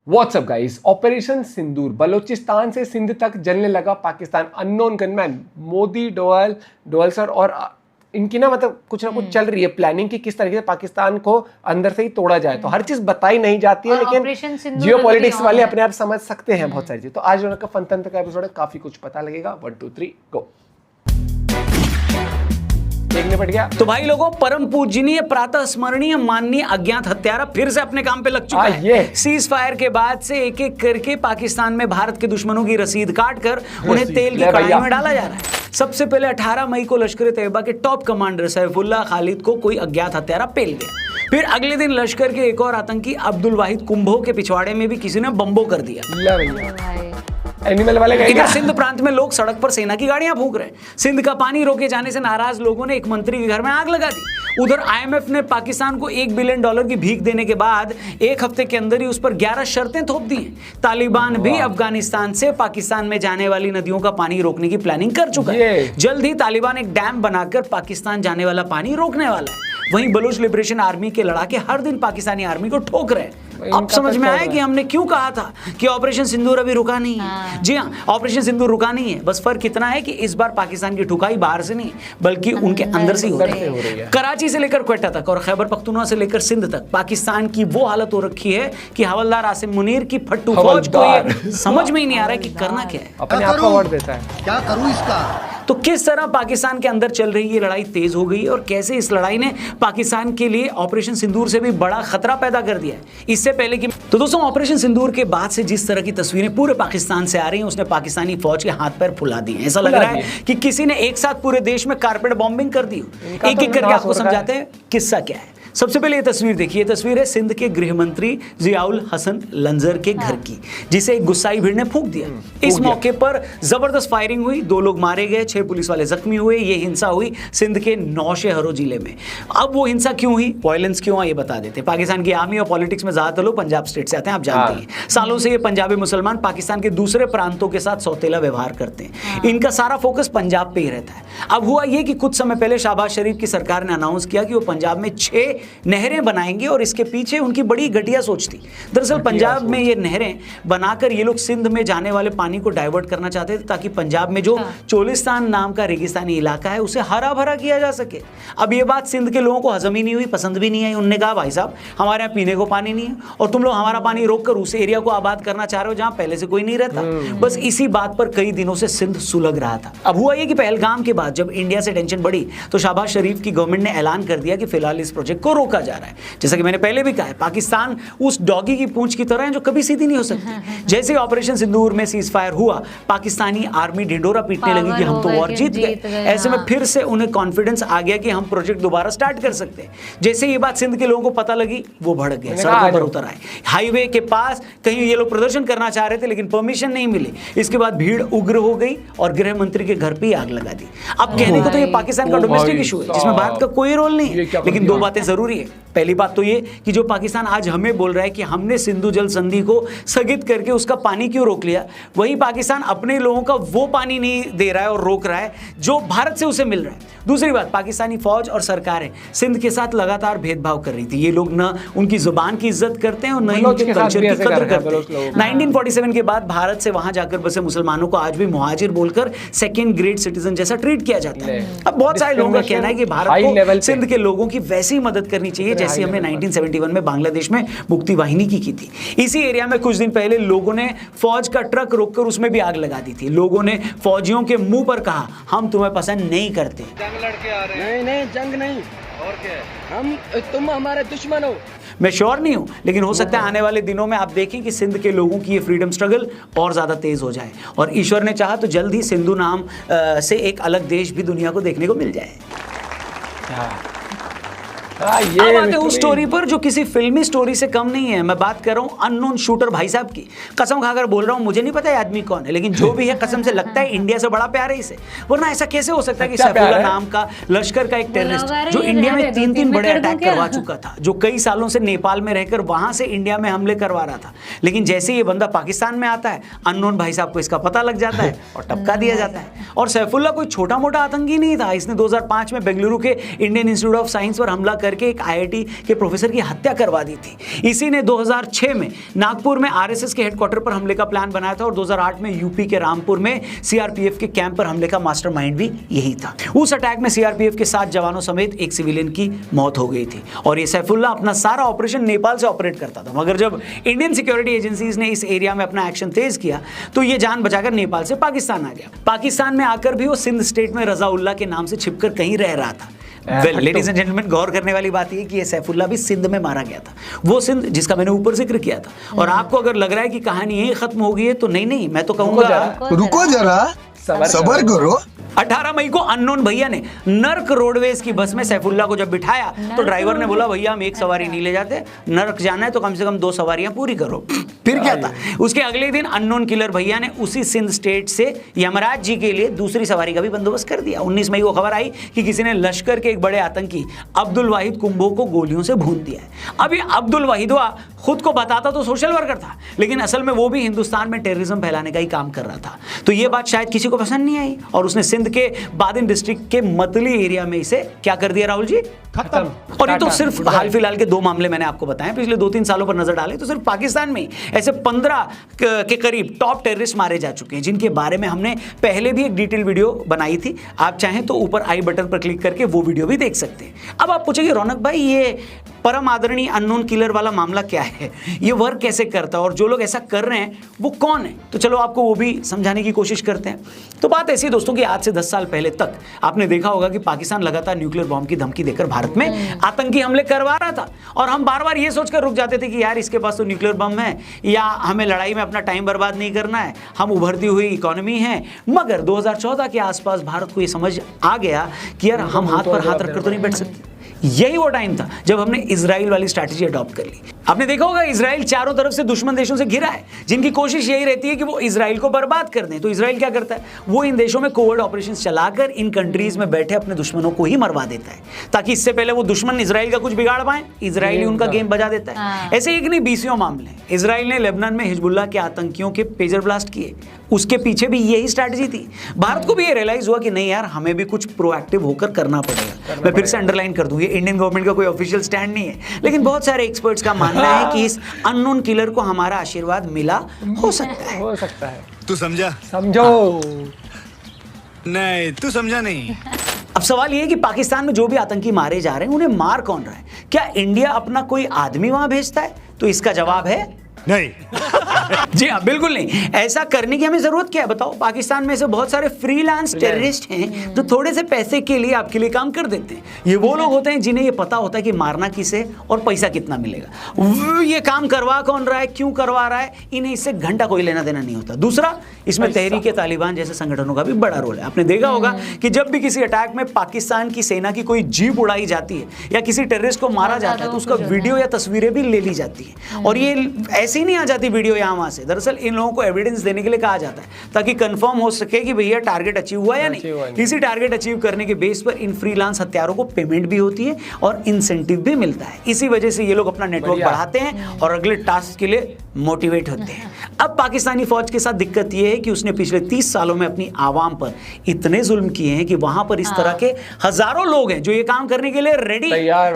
WhatsApp guys, operation सिंदूर, बलूचिस्तान से सिंध तक जलने लगा Pakistan. Unknown gunman Modi Doval sir और इनकी ना मतलब कुछ ना कुछ चल रही है प्लानिंग की किस तरीके से पाकिस्तान को अंदर से ही तोड़ा जाए। तो हर चीज बताई नहीं जाती है, लेकिन जियोपॉलिटिक्स वाले अपने आप समझ सकते हैं बहुत सारी चीज। तो आज उनका फनतंत्र का एपिसोड है, काफी कुछ पता लगेगा। 1 2 3 गो। देखने पड़ गया। तो भाई लोगों, परम पूजनीय, प्रातः स्मरणीय, माननीय अज्ञात हत्यारा फिर से अपने काम पे लग चुका है। सीज फायर के बाद से एक एक करके पाकिस्तान में भारत के दुश्मनों की रसीद काट कर उन्हें तेल की कढ़ाई में डाला जा रहा है। सबसे पहले 18 मई को लश्कर तैयबा के टॉप कमांडर सैफुल्लाह खालिद को कोई अज्ञात हत्यारा पेल गया। फिर अगले दिन लश्कर के एक और आतंकी अब्दुल वाहिद कुंभो के पिछवाड़े में भी किसी ने बम्बो कर दिया। एनिमल वाले इधर सिंध प्रांत में लोग सड़क पर सेना की गाड़ियां फूंक रहे हैं। सिंध का पानी रोके जाने से नाराज लोगों ने एक मंत्री के घर में आग लगा दी। उधर आईएमएफ ने पाकिस्तान को $1 बिलियन की भीख देने के बाद एक हफ्ते के अंदर ही उस पर 11 शर्तें थोप दी हैं। तालिबान भी अफगानिस्तान से पाकिस्तान में जाने वाली नदियों का पानी रोकने की प्लानिंग कर चुका है। जल्द ही तालिबान एक डैम बनाकर पाकिस्तान जाने वाला पानी रोकने वाला है। वहीं बलूच लिबरेशन आर्मी के लड़ाके हर दिन पाकिस्तानी आर्मी को ठोक रहे हैं। अब समझ में आया कि हमने क्यों कहा था कि ऑपरेशन सिंदूर अभी रुका नहीं है। जी हाँ, ऑपरेशन सिंदूर रुका नहीं है। बस फर्क इतना है कि इस बार पाकिस्तान की ठुकाई बाहर से नहीं बल्कि उनके अंदर से हो रही है। कराची से लेकर क्वेटा तक और खैबर पख्तूनख्वा से लेकर सिंध तक पाकिस्तान की वो हालत हो रखी है कि हवलदार आसिम मुनीर की फट्टू फौज को ये समझ में ही नहीं आ रहा है कि करना क्या है। अपने आप को अवार्ड देता है, क्या करूं इसका। तो किस तरह पाकिस्तान के अंदर चल रही ये लड़ाई तेज हो गई और कैसे इस लड़ाई ने पाकिस्तान के लिए ऑपरेशन सिंदूर से भी बड़ा खतरा पैदा कर दिया है। इससे पहले कि तो दोस्तों, ऑपरेशन सिंदूर के बाद से जिस तरह की तस्वीरें पूरे पाकिस्तान से आ रही हैं, उसने पाकिस्तानी फौज के हाथ पैर फुला दिए। ऐसा लग रहा है कि किसी ने एक साथ पूरे देश में कारपेट बॉम्बिंग कर दी। एक एक करके आपको समझाते हैं किस्सा क्या है। सबसे पहले ये तस्वीर देखिए। तस्वीर है सिंध के गृह मंत्री जियाउल हसन लंजर के घर की, जिसे एक गुस्साई भीड़ ने फूंक दिया। इस मौके पर जबरदस्त फायरिंग हुई, 2 लोग मारे गए, 6 पुलिस वाले जख्मी हुए। ये हिंसा हुई सिंध के नौशेहरा जिले में। अब वो हिंसा क्यों हुई, वायलेंस क्यों हुआ, ये बता देते हैं। पाकिस्तान की आर्मी और पॉलिटिक्स में ज्यादातर लोग पंजाब स्टेट से आते हैं, आप जानते हैं। सालों से ये पंजाबी मुसलमान पाकिस्तान के दूसरे प्रांतों के साथ सौतेला व्यवहार करते हैं। इनका सारा फोकस पंजाब पे ही रहता है। अब हुआ ये कि कुछ समय पहले शहबाज शरीफ की सरकार ने अनाउंस किया कि वो पंजाब में 6 नहरें बनाएंगे और इसके पीछे उनकी बड़ी घटिया सोच थी। दरअसल पंजाब में ये नहरें बनाकर ये लोग सिंध में जाने वाले पानी को डाइवर्ट करना चाहते थे, ताकि पंजाब में जो चोलिस्तान नाम का रेगिस्तानी इलाका है उसे हरा भरा किया जा सके। अब ये बात सिंध के लोगों को हजम ही नहीं हुई, पसंद भी नहीं आई। उन्होंने कहा, भाई साहब, हमारे यहाँ पीने को पानी नहीं है और तुम लोग हमारा पानी रोककर उस एरिया को आबाद करना चाह रहे हो जहां पहले से कोई नहीं रहता। बस इसी बात पर कई दिनों से सिंध सुलग रहा था। अब हुआ ये कि पहलगाम के बाद जब इंडिया से टेंशन बढ़ी तो शहबाज शरीफ की गवर्नमेंट ने ऐलान कर दिया कि फिलहाल इस प्रोजेक्ट को रोका जा रहा है। जैसा कि मैंने पहले भी कहा है, पाकिस्तान उस डॉगी की पूंछ की तरह है जो कभी सीधी नहीं हो सकती। जैसे ऑपरेशन सिंदूर में सीज फायर हुआ, पाकिस्तानी आर्मी ढिंडोरा पीटने लगी कि हम तो वॉर जीत गए। ऐसे में फिर से उन्हें कॉन्फिडेंस आ गया कि हम प्रोजेक्ट दोबारा स्टार्ट कर सकते हैं। जैसे ये बात सिंध के लोगों को पता लगी, वो भड़क गए, सड़कों पर उतर आए। हाईवे के पास कहीं ये लोग प्रदर्शन करना चाह रहे थे, लेकिन परमिशन नहीं मिली। इसके बाद भीड़ उग्र हो गई और गृह मंत्री के घर पे आग लगा दी। अब कहने को तो ये पाकिस्तान का डोमेस्टिक इशू है जिसमें भारत का कोई रोल नहीं है, लेकिन 2 बातें जरूरी है। पहली बात तो ये कि जो पाकिस्तान आज हमें बोल रहा है कि हमने सिंधु जल संधि को स्थगित करके उसका पानी क्यों रोक लिया, वही पाकिस्तान अपने लोगों का वो पानी नहीं दे रहा है और रोक रहा है जो भारत से उसे मिल रहा है। दूसरी बात, पाकिस्तानी फौज और सरकारें सिंध के साथ लगातार भेदभाव कर रही थी। ये लोग न उनकी जुबान की इज्जत करते हैं और न ही उनके कल्चर की कदर करते हैं। 1947 के बाद भारत से वहां जाकर बसे मुसलमानों को आज भी मुहाजिर बोलकर सेकंड ग्रेड सिटीजन जैसा ट्रीट किया जाता है। अब बहुत सारे लोगों का कहना है कि भारत को सिंध के लोगों की वैसी ही मदद करनी चाहिए जैसी हमने 1971 में बांग्लादेश में मुक्ति वाहिनी की थी। इसी एरिया में कुछ दिन पहले लोगों ने फौज का ट्रक रोककर उसमें भी आग लगा दी थी। लोगों ने फौजियों के मुंह पर कहा, हम तुम्हें पसंद नहीं करते। जंग लड़के आ रहे हैं। नहीं, जंग नहीं, और क्या, तुम हमारे दुश्मन हो। मैं श्योर नहीं हूं, लेकिन हो सकता है आने वाले दिनों में आप देखें कि सिंध के लोगों की ये फ्रीडम स्ट्रगल और ज्यादा तेज हो जाए और ईश्वर ने चाहा तो जल्द ही सिंधु नाम से एक अलग देश भी दुनिया को देखने को मिल जाए। अब आते हैं उस स्टोरी पर जो किसी फिल्मी स्टोरी से कम नहीं है। मैं बात कर रहा हूँ अननोन शूटर भाई साहब की। कसम खाकर बोल रहा हूँ, मुझे नहीं पता ये आदमी कौन है, लेकिन जो भी है कसम से लगता है इंडिया से बड़ा प्यार है इसे। वरना ऐसा कैसे हो सकता है कि सैफुल्लाह नाम का लश्कर का एक टेररिस्ट जो इंडिया में 3 बड़े अटैक करवा चुका था, जो कई सालों से नेपाल में रहकर वहां से इंडिया में हमले करवा रहा था, लेकिन जैसे ये बंदा पाकिस्तान में आता है, अननोन भाई साहब को इसका पता लग जाता है और टपका दिया जाता है। और सैफुल्लाह कोई छोटा मोटा आतंकी नहीं था। इसने 2005 में बेंगलुरु के इंडियन इंस्टीट्यूट ऑफ साइंस पर हमला करके एक IIT के प्रोफेसर की हत्या करवा दी थी। इसी ने 2006 में नागपुर में RSS के हेडक्वार्टर पर हमले का प्लान बनाया था और 2008 में यूपी के रामपुर में CRPF के कैंप पर हमले का मास्टरमाइंड भी यही था। उस अटैक में CRPF के 7 जवानों समेत एक सिविलियन की मौत हो गई थी और ये सैफुल्लाह अपना सारा ऑपरेशन नेपाल से ऑपरेट करता था, मगर जब इंडियन सिक्योरिटी एजेंसीज ने इस एरिया में अपना एक्शन तेज किया तो ये जान बचाकर नेपाल से पाकिस्तान आ गया। पाकिस्तान में आकर भी वो सिंध स्टेट में रजाउल्लाह के नाम से छिपकर कहीं रह रहा था। वेल लेडीज एंड जेंटलमैन, गौर करने वाली बात ये कि ये सैफुल्लाह भी सिंध में मारा गया था, वो सिंध जिसका मैंने ऊपर जिक्र किया था। और आपको अगर लग रहा है कि कहानी यही खत्म हो गई है तो नहीं, मैं तो कहूंगा रुको जरा, सबर करो। 18 मई को अननोन भैया ने नर्क रोडवेज की बस में सैफुल्लाह को जब बिठाया तो ड्राइवर ने बोला, भैया हम एक सवारी नहीं ले जाते, नर्क जाना है तो कम से कम 2 सवारियां पूरी करो। फिर क्या था, उसके अगले दिन अननोन किलर भैया ने उसी सिंध स्टेट से यमराज जी के लिए दूसरी सवारी का भी बंदोबस्त कर दिया। 19 मई को खबर आई कि किसी ने लश्कर के एक बड़े आतंकी अब्दुल वाहिद कुंभो को गोलियों से भून दिया है। अब ये अब्दुल वाहिदवा खुद को बताता तो सोशल वर्कर था, लेकिन असल में वो भी हिंदुस्तान में टेररिज्म फैलाने का ही काम कर रहा था। तो ये बात शायद किसी को पसंद नहीं आई और उसने सिंध के बादिन डिस्ट्रिक्ट के मतली एरिया में इसे क्या कर दिया राहुल जी, खत्म। और ये तो सिर्फ हाल फिलहाल के 2 मामले मैंने आपको बताए, पिछले 2-3 सालों पर नजर डालें तो सिर्फ पाकिस्तान में ऐसे 15 के करीब टॉप टेररिस्ट मारे जा चुके हैं, जिनके बारे में हमने पहले भी एक डिटेल वीडियो बनाई थी। आप चाहें तो ऊपर आई बटन पर क्लिक करके वो वीडियो भी देख सकते हैं। अब आप पूछेंगे रौनक भाई, ये परम आदरणीय अननोन किलर वाला मामला क्या है, ये वर्क कैसे करता है और जो लोग ऐसा कर रहे हैं वो कौन है? तो चलो आपको वो भी समझाने की कोशिश करते हैं। तो बात ऐसी है दोस्तों कि आज से 10 साल पहले तक आपने देखा होगा कि पाकिस्तान लगातार न्यूक्लियर बॉम्ब की धमकी देकर भारत में आतंकी हमले करवा रहा था और हम बार बार ये सोचकर रुक जाते थे कि यार इसके पास तो न्यूक्लियर बम है या हमें लड़ाई में अपना टाइम बर्बाद नहीं करना है, हम उभरती हुई इकोनॉमी है। मगर 2014 के आसपास भारत को ये समझ आ गया कि यार हम हाथ पर हाथ रखकर तो नहीं बैठ सकते। यही वो टाइम था जब हमने इजराइल वाली स्ट्रैटेजी अडॉप्ट कर ली। आपने देखा होगा इजराइल चारों तरफ से दुश्मन देशों से घिरा है, जिनकी कोशिश यही रहती है कि वो इजराइल को बर्बाद कर दें। तो इजराइल क्या करता है, वो इन देशों में कोवर्ट ऑपरेशंस चलाकर इन कंट्रीज में बैठे अपने दुश्मनों को ही मरवा देता है, ताकि इससे पहले वो दुश्मन इजराइल का कुछ बिगाड़ पाए, इजराइल ही उनका गेम बजा देता है। ऐसे एक नहीं 20 मामले। इजराइल ने लेबनान में हिजबुल्लाह के आतंकियों के पेजर ब्लास्ट किए, उसके पीछे भी यही स्ट्रैटेजी थी। भारत को भी ये रियलाइज हुआ कि नहीं यार, हमें भी कुछ प्रोएक्टिव होकर करना पड़ेगा। मैं फिर से अंडरलाइन कर दूं, ये इंडियन गवर्नमेंट का कोई ऑफिशियल स्टैंड नहीं है, लेकिन बहुत सारे एक्सपर्ट्स का मानना है कि इस अननोन किलर को हमारा आशीर्वाद मिला हो सकता है। तू समझा? समझो नहीं, तू समझा नहीं। अब सवाल ये है कि पाकिस्तान में जो भी आतंकी मारे जा रहे हैं उन्हें मार कौन रहा है? क्या इंडिया अपना कोई आदमी वहां भेजता है? तो इसका जवाब है नहीं। जी हाँ, बिल्कुल नहीं। ऐसा करने की हमें जरूरत क्या है बताओ? पाकिस्तान में से बहुत सारे फ्रीलांस टेररिस्ट हैं जो थोड़े से पैसे के लिए आपके लिए काम कर देते हैं। ये वो लोग होते हैं जिन्हें ये पता होता है कि मारना किसे और पैसा कितना मिलेगा। ये काम करवा कौन रहा है, क्यों करवा रहा है, इन्हें इससे घंटा कोई लेना देना नहीं होता। दूसरा, इसमें तहरीक तालिबान जैसे संगठनों का भी बड़ा रोल है। आपने देखा होगा कि जब भी किसी अटैक में पाकिस्तान की सेना की कोई जीप उड़ाई जाती है या किसी टेररिस्ट को मारा जाता है तो उसका वीडियो या तस्वीरें भी ले ली जाती है। और ये ऐसे ही नहीं आ जाती वीडियो यहाँ वहां से, दरअसल इन लोगों को एविडेंस देने के लिए कहा जाता है ताकि कंफर्म हो सके कि भैया टारगेट अचीव हुआ या नहीं। इसी टारगेट अचीव करने के बेस पर इन फ्रीलांस हत्यारों को पेमेंट भी होती है और इंसेंटिव भी मिलता है। इसी वजह से ये लोग अपना नेटवर्क बढ़ाते हैं और अगले टास्क के लिए मोटिवेट होते हैं। अब पाकिस्तानी फौज के साथ दिक्कत यह है कि उसने पिछले 30 सालों में अपनी आवाम पर इतने जुल्म किए हैं कि वहां पर इस तरह के हजारों लोग हैं जो ये काम करने के लिए रेडी।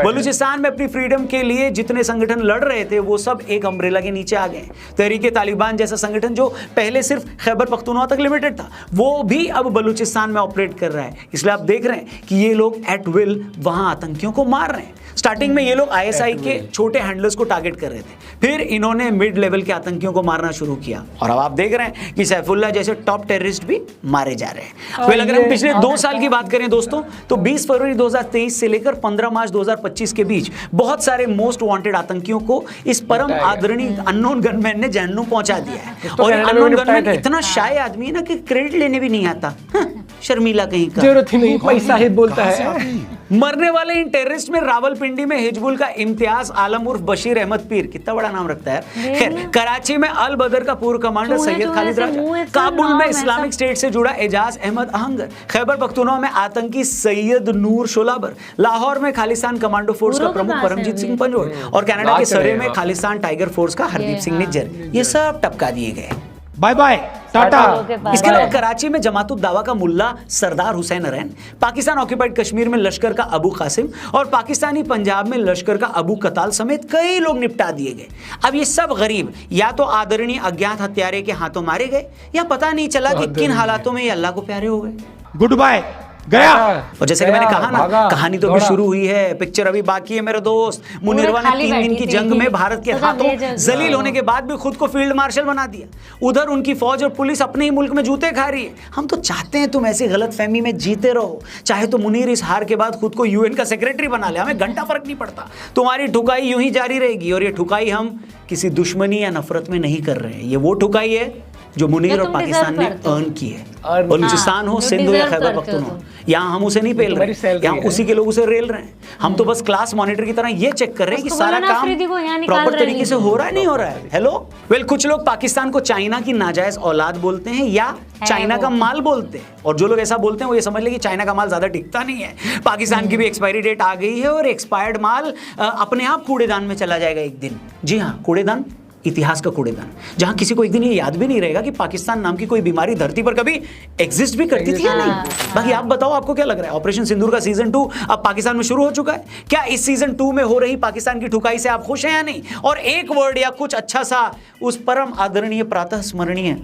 बलूचिस्तान में अपनी फ्रीडम के लिए जितने संगठन लड़ रहे थे वो सब एक अम्ब्रेला के नीचे आ गए। तहरीक तालिबान जैसा संगठन जो पहले सिर्फ खैबर पख्तूनख्वा तक लिमिटेड था, वो भी अब बलूचिस्तान में ऑपरेट कर रहा है। इसलिए आप देख रहे हैं कि ये लोग एट विल वहां आतंकियों को मार रहे हैं। स्टार्टिंग में ये लोग आईएसआई के छोटे हैंडलर्स को टारगेट कर रहे थे, फिर इन्होंने मिड लेवल के आतंकियों को मारना शुरू किया और अब आप देख रहे हैं कि सैफुल्लाह जैसे टॉप टेररिस्ट भी मारे जा रहे हैं। फिर अगर हम पिछले 2 साल की बात करें दोस्तों, तो 20 फरवरी 2023 से लेकर 15 मार्च 2025 के बीच बहुत सारे मोस्ट वांटेड आतंकियों को इस परम आदरणीय अननोन गनमैन ने जहन्नुम पहुंचा दिया है। और अननोन गनमैन इतना शाय आदमी है ना कि क्रेडिट लेने भी नहीं आता, शर्मीला कहीं का, जरूरत ही नहीं, पैसा ही बोलता है। मरने वाले इन टेररिस्ट में रावलपिंडी में हिजबुल का इम्तियाज आलम उर्फ बशीर अहमद पीर, कितना बड़ा नाम रखता है। खैर, कराची में अल बदर का पूर्व कमांडर सैयद खालिद राजा, काबुल में इस्लामिक स्टेट से जुड़ा एजाज अहमद अहंगर, खैबर पख्तूनख्वा में आतंकी सैयद नूर शोलाबर, लाहौर में खालिस्तान कमांडो फोर्स का प्रमुख परमजीत सिंह पंजोड़ और कनाडा के सरे में खालिस्तान टाइगर फोर्स का हरदीप सिंह निज्जर, ये सब टपका दिए गए। Bye bye tata. इसके अलावा कराची में जमातुद दावा का मुल्ला सरदार हुसैन अरैन, पाकिस्तान ऑक्यूपाइड कश्मीर में लश्कर का अबू कासिम और पाकिस्तानी पंजाब में लश्कर का अबू कताल समेत कई लोग निपटा दिए गए। अब ये सब गरीब या तो आदरणीय अज्ञात हत्यारे के हाथों मारे गए या पता नहीं चला कि किन हालातों में ये अल्लाह को प्यारे हो गए। गुड बाय गया। और जैसे कि मैंने कहा ना, कहानी तो अभी शुरू हुई है, पिक्चर अभी बाकी है मेरे दोस्त। मुनीरवा ने 3 दिन की जंग में भारत के हाथों जलील होने के बाद भी खुद को फील्ड मार्शल बना दिया। उधर उनकी फौज और पुलिस अपने ही मुल्क में जूते खा रही है। हम तो चाहते हैं तुम ऐसी गलतफहमी में जीते रहो, चाहे तो मुनीर इस हार के बाद खुद को यूएन का सेक्रेटरी बना ले, हमें घंटा फर्क नहीं पड़ता। तुम्हारी ठुकाई यूं ही जारी रहेगी, और ये ठुकाई हम किसी दुश्मनी या नफरत में नहीं कर रहे हैं। ये वो ठुकाई है जो मुनीर और पाकिस्तान ने अर्न की है। बलूचिस्तान हो, सिंध हो या खैबर पख्तूनख्वा, यहाँ हम उसे नहीं पेल रहे, यहाँ उसी के लोग उसे रेल रहे हैं। हम तो बस क्लास मॉनिटर की तरह ये चेक कर रहे हैं कि सारा काम प्रॉपर तरीके से हो रहा है नहीं हो रहा है। हेलो वेल, कुछ लोग पाकिस्तान को चाइना की नाजायज औलाद बोलते हैं या चाइना का माल बोलते हैं, और जो लोग ऐसा बोलते हैं वो ये समझ ले कि चाइना का माल ज्यादा टिकता नहीं है। पाकिस्तान की भी एक्सपायरी डेट आ गई है और एक्सपायर्ड माल अपने आप कूड़ेदान में चला जाएगा एक दिन। जी हाँ, कूड़ेदान, इतिहास का कूड़ेदान, जहां किसी को एक दिन ये याद भी नहीं रहेगा कि पाकिस्तान नाम की कोई बीमारी धरती पर कभी एग्जिस्ट भी करती थी या नहीं। बाकी आप बताओ, आपको क्या लग रहा है? ऑपरेशन सिंदूर का सीजन 2 अब पाकिस्तान में शुरू हो चुका है। क्या इस सीजन 2 में हो रही पाकिस्तान की ठुकाई से आप खुश हैं या नहीं? और एक वर्ड या कुछ अच्छा सा उस परम आदरणीय प्रातः स्मरणीय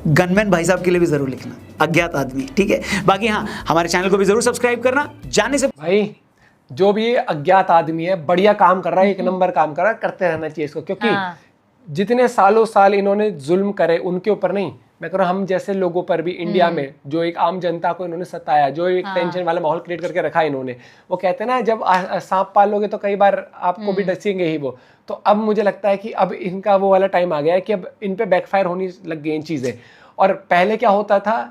गनमैन भाई साहब के लिए भी जरूर लिखना, अज्ञात आदमी, ठीक है। बाकी हाँ, हमारे चैनल को भी जरूर सब्सक्राइब करना। जाने से भाई जो भी अज्ञात आदमी है, बढ़िया काम कर रहा है, 1 नंबर काम कर रहा है, करते रहना चाहिए इसको, क्योंकि जितने सालों साल इन्होंने जुल्म करे उनके ऊपर नहीं, मैं कह रहा हूँ हम जैसे लोगों पर भी इंडिया में जो एक आम जनता को इन्होंने सताया, जो एक टेंशन वाला माहौल क्रिएट करके रखा इन्होंने। वो कहते हैं ना, जब सांप पालोगे तो कई बार आपको भी डसेंगे ही वो। तो अब मुझे लगता है कि अब इनका वो वाला टाइम आ गया है कि अब इन पे बैकफायर होनी लग गई इन चीज़ें। और पहले क्या होता था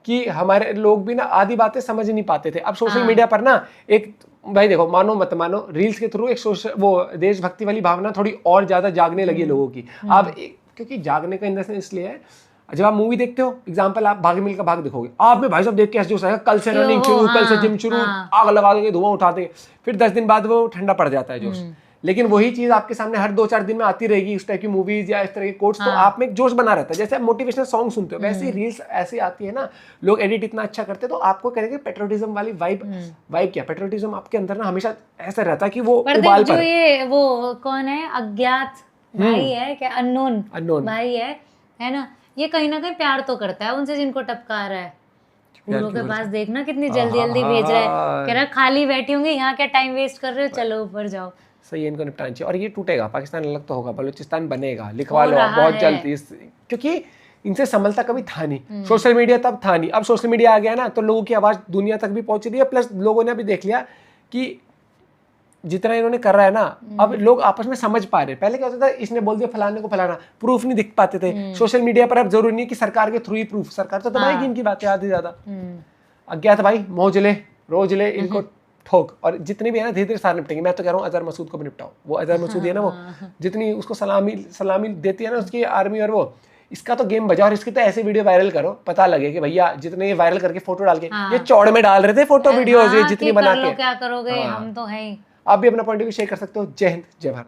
कि हमारे लोग भी ना आधी बातें समझ नहीं पाते थे। अब सोशल मीडिया पर ना एक, भाई देखो, मानो मत मानो, रील्स के थ्रू एक सोशल वो देशभक्ति वाली भावना थोड़ी और ज्यादा जागने लगी है लोगों की। आप क्योंकि जागने का इंडस्ट्री इसलिए है, जब आप मूवी देखते हो, एग्जांपल आप भाग मिल्खा भाग देखोगे, आप में भाई साहब देख के ऐसे जोश आएगा, कल से रनिंग शुरू, कल से जिम शुरू, आग लगा देंगे, धुआं उठा देंगे, फिर 10 दिन बाद वो ठंडा पड़ जाता है जोश। लेकिन वही चीज आपके सामने हर 2-4 दिन में आती रहेगी, इस टाइप की मूवीज या इस तरह के कोट्स, तो आप में एक जोश बना रहता है। जैसे आप मोटिवेशनल सॉन्ग सुनते हो, वैसे ही रील्स ऐसी आती है ना, लोग एडिट इतना अच्छा करते हैं, तो आपको करेंगे पेट्रोटिज्म वाली वाइब क्या, पेट्रोटिज्म आपके अंदर ना हमेशा ऐसा रहता है कि वो उबाल जो ये वो कौन है, अज्ञात भाई है क्या, अननोन भाई है ना, ये कहीं ना कहीं प्यार तो करता है उनसे जिनको टपका रहा है। पूरों के पास देखना कितनी जल्दी जल्दी भेज रहा है, कह रहा खाली बैठी होंगी यहाँ, क्या टाइम वेस्ट कर रहे हो, चलो ऊपर जाओ। सही है, इनको निपटाना चाहिए। और ये टूटेगा, पाकिस्तान अलग तो होगा, बलूचिस्तान बनेगा, लिखवा लो बहुत जल्द, क्योंकि इनसे संभलता कभी था नहीं। सोशल मीडिया तब था नहीं, अब सोशल मीडिया आ गया ना, तो लोगों की आवाज दुनिया तक भी पहुंच रही है। प्लस लोगों ने अभी देख लिया कि जितना इन्होंने कर रहा है ना, अब लोग आपस में समझ पा रहे हैं। पहले क्या होता था, इसने बोल दिया फलाने को फलाना, प्रूफ नहीं दिख पाते थे। सोशल मीडिया पर अब जरूरी नहीं है कि सरकार के थ्रू ही प्रूफ, सरकार तो दबाएगी इनकी बातें आधी ज्यादा। अज्ञात भाई मौज ले, रोज ले, इनको ठोक, और जितने भी है ना धीरे धीरे सारे निपटेंगे। मैं तो कह रहा हूँ अजहर मसूद को भी निपटाओ। वो अजहर मसूद है ना, वो जितनी उसको सलामी देती है ना उसकी आर्मी, और वो इसका तो गेम बजा, और इसकी तो ऐसे वीडियो वायरल करो, पता लगे कि भैया जितने ये वायरल करके फोटो डाल के ये चौड़ में डाल रहे थे फोटो वीडियोस, ये जितनी बना के, क्या करोगे, हम तो हैं। आप भी अपना पॉइंट ऑफ व्यू शेयर कर सकते हो। जय हिंद, जय भारत।